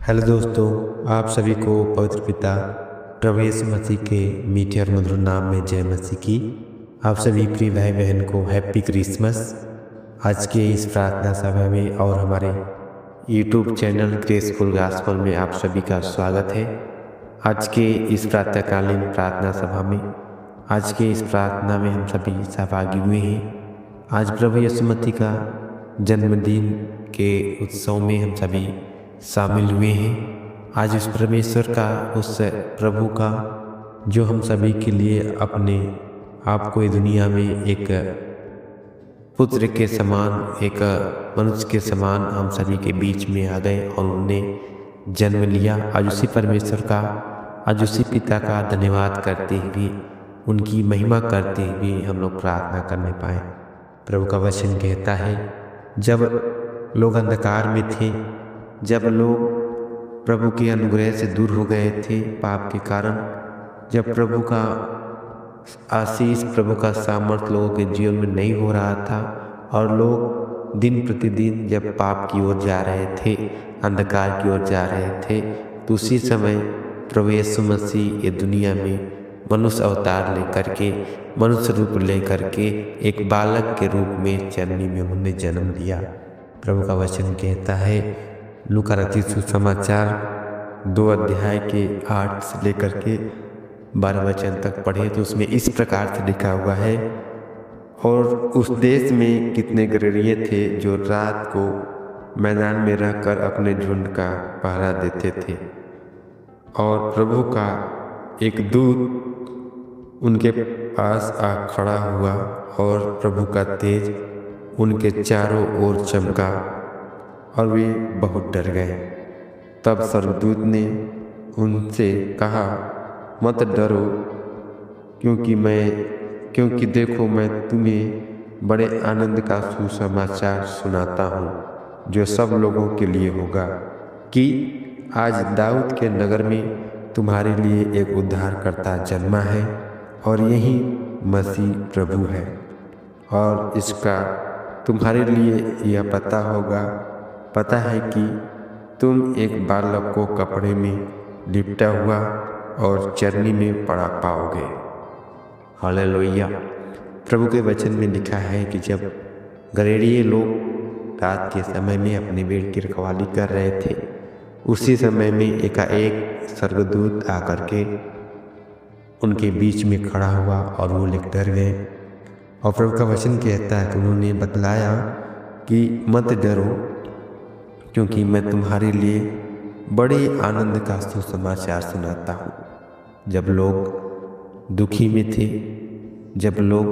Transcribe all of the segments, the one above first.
Hello दोस्तों, आप सभी को पवित्र पिता प्रभु यीशु मसीह के मीठे और मधुर नाम में जय मसीह की। आप सभी प्रिय भाई बहन को हैप्पी क्रिसमस। आज के इस प्रार्थना सभा में और हमारे यूट्यूब चैनल ग्रेसफुल गॉस्पेल में आप सभी का स्वागत है। आज के इस प्रातःकालीन प्रार्थना सभा में आज के इस प्रार्थना में हम सभी सहभागी हुए हैं। आज प्रभु यीशु मसीह का जन्मदिन के उत्सव में हम सभी शामिल हुए हैं। आज उस परमेश्वर का, उस प्रभु का जो हम सभी के लिए अपने आप को इस दुनिया में एक पुत्र के समान, एक मनुष्य के समान हम सभी के बीच में आ गए और उन्होंने जन्म लिया। आज उसी परमेश्वर का, आज उसी पिता का धन्यवाद करते हुए, उनकी महिमा करते हुए हम लोग प्रार्थना करने पाए। प्रभु का वचन कहता है, जब लोग अंधकार में थे, जब लोग प्रभु के अनुग्रह से दूर हो गए थे पाप के कारण, जब प्रभु का आशीष, प्रभु का सामर्थ्य लोगों के जीवन में नहीं हो रहा था और लोग दिन प्रतिदिन जब पाप की ओर जा रहे थे, अंधकार की ओर जा रहे थे, तो उसी समय प्रभु यीशु मसीह ये दुनिया में मनुष्य अवतार लेकर के, मनुष्य रूप लेकर के एक बालक के रूप में चरनी में उन्होंने जन्म लिया। प्रभु का वचन कहता है, लूका रचित सुसमाचार 2 अध्याय के 8 से लेकर के 12 वचन तक पढ़े तो उसमें इस प्रकार से लिखा हुआ है, और उस देश में कितने गृहणी थे जो रात को मैदान में रहकर अपने झुंड का पहरा देते थे, और प्रभु का एक दूत उनके पास आ खड़ा हुआ और प्रभु का तेज उनके चारों ओर चमका और वे बहुत डर गए। तब स्वर्गदूत ने उनसे कहा, मत डरो, क्योंकि देखो मैं तुम्हें बड़े आनंद का सुसमाचार सुनाता हूँ जो सब लोगों के लिए होगा, कि आज दाऊद के नगर में तुम्हारे लिए एक उद्धारकर्ता जन्मा है और यही मसीह प्रभु है। और इसका तुम्हारे लिए यह पता है कि तुम एक बालक को कपड़े में लिपटा हुआ और चरनी में पड़ा पाओगे। हालेलुया। प्रभु के वचन में लिखा है कि जब गरेड़िए लोग रात के समय में अपनी भेड़ की रखवाली कर रहे थे, उसी समय में एकाएक स्वर्गदूत आकर के उनके बीच में खड़ा हुआ और वो लोग डर गए। और प्रभु का वचन कहता है कि उन्होंने बतलाया कि मत डरो, क्योंकि मैं तुम्हारे लिए बड़े आनंद का सुसमाचार सुनाता हूँ। जब लोग दुखी में थे, जब लोग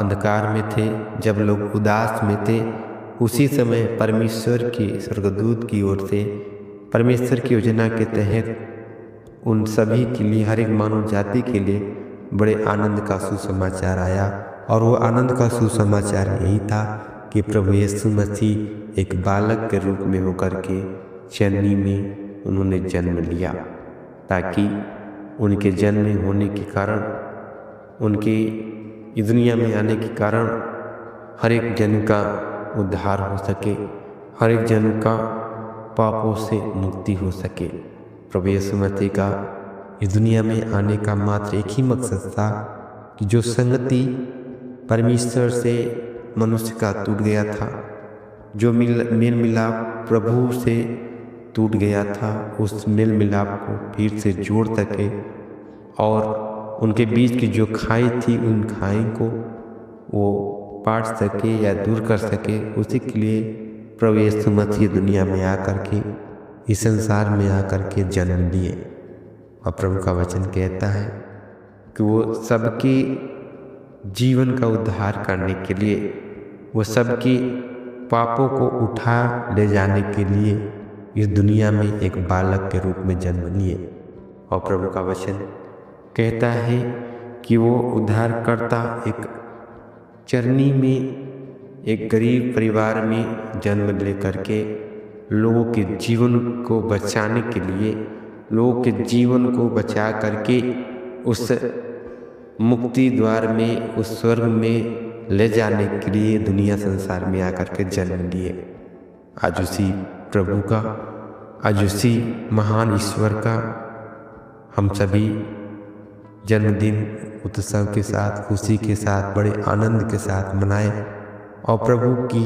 अंधकार में थे, जब लोग उदास में थे, उसी समय परमेश्वर की स्वर्गदूत की ओर से, परमेश्वर की योजना के तहत उन सभी के लिए, हर एक मानव जाति के लिए बड़े आनंद का सुसमाचार आया। और वो आनंद का सुसमाचार यही था कि प्रभु यीशु मसीह एक बालक के रूप में होकर के चरनी में उन्होंने जन्म लिया, ताकि उनके जन्म होने के कारण, उनके इस दुनिया में आने के कारण हर एक जन का उद्धार हो सके, हर एक जन का पापों से मुक्ति हो सके। प्रभु यीशु मसीह का इस दुनिया में आने का मात्र एक ही मकसद था कि जो संगति परमेश्वर से मनुष्य का टूट गया था, जो मेल मिलाप प्रभु से टूट गया था, उस मेल मिलाप को फिर से जोड़ सके और उनके बीच की जो खाई थी, उन खाई को वो पाट सके या दूर कर सके। उसी के लिए प्रभु यीशु मसीह दुनिया में आकर के, इस संसार में आकर के जन्म लिए। और प्रभु का वचन कहता है कि वो सबके जीवन का उद्धार करने के लिए, वो सबके पापों को उठा ले जाने के लिए इस दुनिया में एक बालक के रूप में जन्म लिए। और प्रभु का वचन कहता है कि वो उद्धारकर्ता एक चरनी में, एक गरीब परिवार में जन्म लेकर के लोगों के जीवन को बचाने के लिए, लोगों के जीवन को बचा करके उस मुक्ति द्वार में, उस स्वर्ग में ले जाने के लिए दुनिया संसार में आकर के जन्म लिए। आज उसी प्रभु का आज उसी महान ईश्वर का हम सभी जन्मदिन उत्सव के साथ, खुशी के साथ, बड़े आनंद के साथ मनाएं और प्रभु की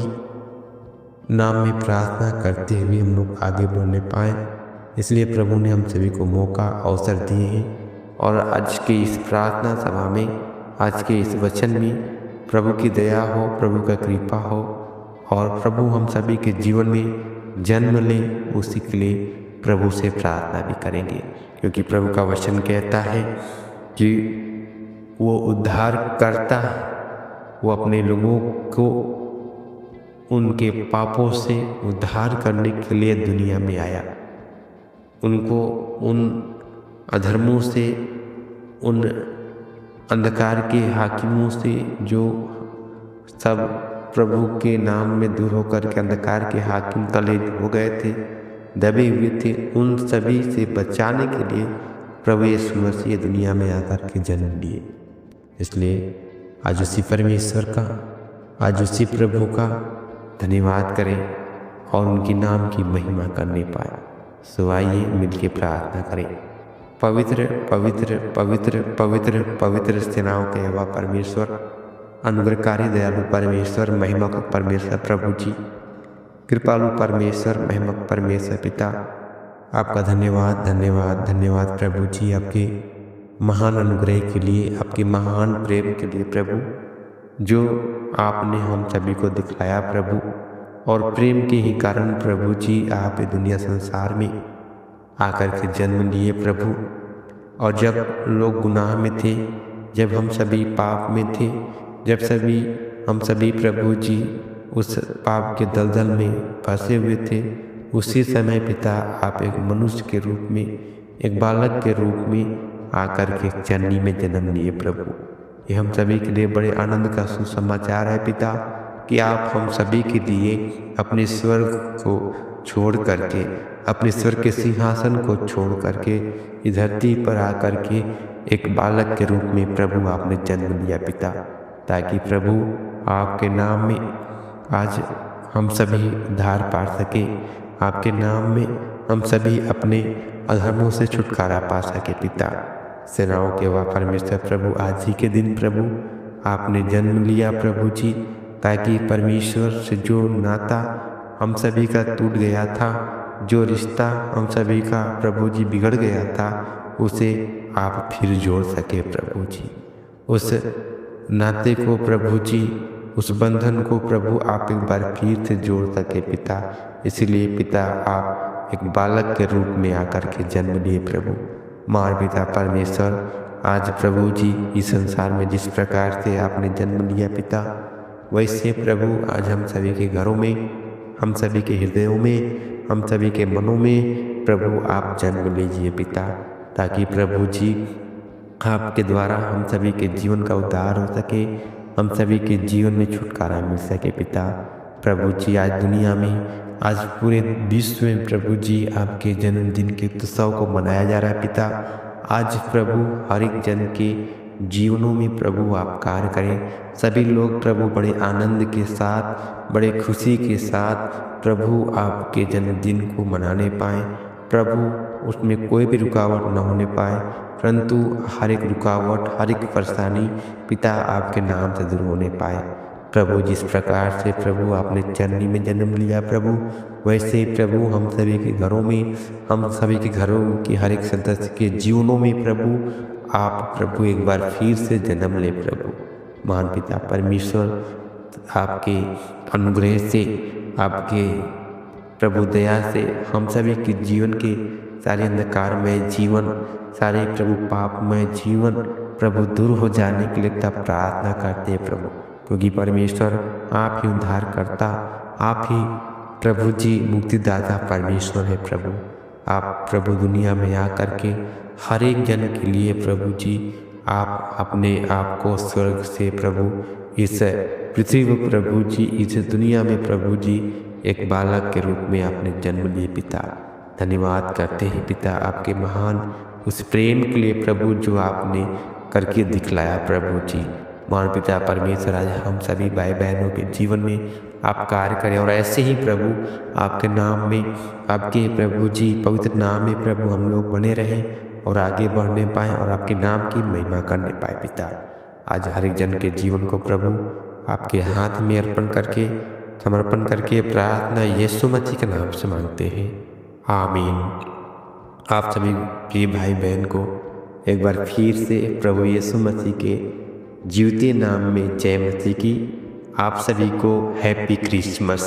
नाम में प्रार्थना करते हुए हम लोग आगे बढ़ने पाएँ। इसलिए प्रभु ने हम सभी को मौका, अवसर दिए हैं और आज के इस प्रार्थना सभा में, आज के इस वचन में प्रभु की दया हो, प्रभु का कृपा हो और प्रभु हम सभी के जीवन में जन्म ले, उसी के लिए प्रभु से प्रार्थना भी करेंगे। क्योंकि प्रभु का वचन कहता है कि वो उद्धार करता, वो अपने लोगों को उनके पापों से उद्धार करने के लिए दुनिया में आया, उनको उन अधर्मों से, उन अंधकार के हाकिमों से जो सब प्रभु के नाम में दूर होकर के अंधकार के हाकिम तले हो गए थे, दबे हुए थे, उन सभी से बचाने के लिए प्रभु यीशु मसीह दुनिया में आकर के जन्म लिए। इसलिए आज उसी परमेश्वर का, आज उसी प्रभु का धन्यवाद करें और उनके नाम की महिमा करने पाए। सो आइए मिलकर प्रार्थना करें। पवित्र पवित्र पवित्र पवित्र पवित्र सेनाओं के यहोवा परमेश्वर, अनुग्रहकारी दयालु परमेश्वर, महिमा का परमेश्वर प्रभु जी, कृपालु परमेश्वर, महिमा का परमेश्वर पिता, आपका धन्यवाद धन्यवाद धन्यवाद प्रभु जी, आपके महान अनुग्रह के लिए, आपके महान प्रेम के लिए प्रभु, जो आपने हम सभी को दिखलाया प्रभु। और प्रेम के ही कारण प्रभु जी आप दुनिया संसार में आकर के जन्म लिए प्रभु। और जब लोग गुनाह में थे, जब हम सभी पाप में थे, जब हम सभी प्रभु जी उस पाप के दलदल में फंसे हुए थे, उसी समय पिता आप एक मनुष्य के रूप में, एक बालक के रूप में आकर के जननी में जन्म लिए प्रभु। ये हम सभी के लिए बड़े आनंद का सुसमाचार है पिता, कि आप हम सभी के लिए अपने स्वर्ग को छोड़ करके, अपने स्वर्ग के सिंहासन को छोड़ करके इस धरती पर आकर के एक बालक के रूप में प्रभु आपने जन्म लिया पिता, ताकि प्रभु आपके नाम में आज हम सभी उद्धार पा सके, आपके नाम में हम सभी अपने अधर्मों से छुटकारा पा सके पिता। सेनाओं के यहोवा परमेश्वर प्रभु, आज ही के दिन प्रभु आपने जन्म लिया प्रभु जी, ताकि परमेश्वर से जो नाता हम सभी का टूट गया था, जो रिश्ता हम सभी का प्रभु जी बिगड़ गया था, उसे आप फिर जोड़ सके प्रभु जी। उस नाते को प्रभु जी, उस बंधन को प्रभु आप एक बार फिर से जोड़ सके पिता। इसलिए पिता आप एक बालक के रूप में आकर के जन्म लिए प्रभु। मार पिता परमेश्वर, आज प्रभु जी इस संसार में जिस प्रकार से आपने जन्म लिया पिता, वैसे प्रभु आज हम सभी के घरों में, हम सभी के हृदयों में, हम सभी के मनों में प्रभु आप जन्म लीजिए पिता, ताकि प्रभु जी आपके द्वारा हम सभी के जीवन का उद्धार हो सके, हम सभी के जीवन में छुटकारा मिल सके पिता। प्रभु जी आज दुनिया में, आज पूरे विश्व में प्रभु जी आपके जन्मदिन के उत्सव को मनाया जा रहा है पिता। आज प्रभु हर एक जन के जीवनों में प्रभु आप कार्य करें, सभी लोग प्रभु बड़े आनंद के साथ, बड़े खुशी के साथ प्रभु आपके जन्मदिन को मनाने पाएँ प्रभु। उसमें कोई भी रुकावट न होने पाए, परंतु हर एक रुकावट, हर एक परेशानी पिता आपके नाम से दूर होने पाए प्रभु। जिस प्रकार से प्रभु आपने जननी में जन्म लिया प्रभु, वैसे ही प्रभु हम सभी के घरों में, हम सभी के घरों के हर एक सदस्य के जीवनों में प्रभु आप प्रभु एक बार फिर से जन्म ले प्रभु। महान पिता परमेश्वर, आपके अनुग्रह से, आपके प्रभु दया से हम सभी के जीवन के सारे अंधकार में जीवन, सारे प्रभु पाप में जीवन प्रभु दूर हो जाने के लिए तब प्रार्थना करते हैं प्रभु। क्योंकि परमेश्वर आप ही उद्धार करता, आप ही प्रभु जी मुक्तिदाता परमेश्वर है प्रभु। आप प्रभु दुनिया में आकर के हर एक जन के लिए प्रभु जी आप अपने आप को स्वर्ग से प्रभु इस पृथ्वी पर प्रभु जी, इस दुनिया में प्रभु जी एक बालक के रूप में आपने जन्म लिए पिता। धन्यवाद करते हैं पिता आपके महान उस प्रेम के लिए प्रभु, जो आपने करके दिखलाया प्रभु जी। महान पिता परमेश्वर आज हम सभी भाई बहनों के जीवन में आप कार्य करें और ऐसे ही प्रभु आपके नाम में, आपके प्रभु जी पवित्र नाम में प्रभु हम लोग बने रहें और आगे बढ़ने पाएँ और आपके नाम की महिमा करने पाए। पिता आज हर एक जन के जीवन को प्रभु आपके हाथ में समर्पण करके प्रार्थना यीशु मसीह के नाम से मांगते हैं, आमीन। आप सभी प्रिय भाई बहन को एक बार फिर से प्रभु यीशु मसीह के जीवते नाम में जय मसीह की। आप सभी को हैप्पी क्रिसमस।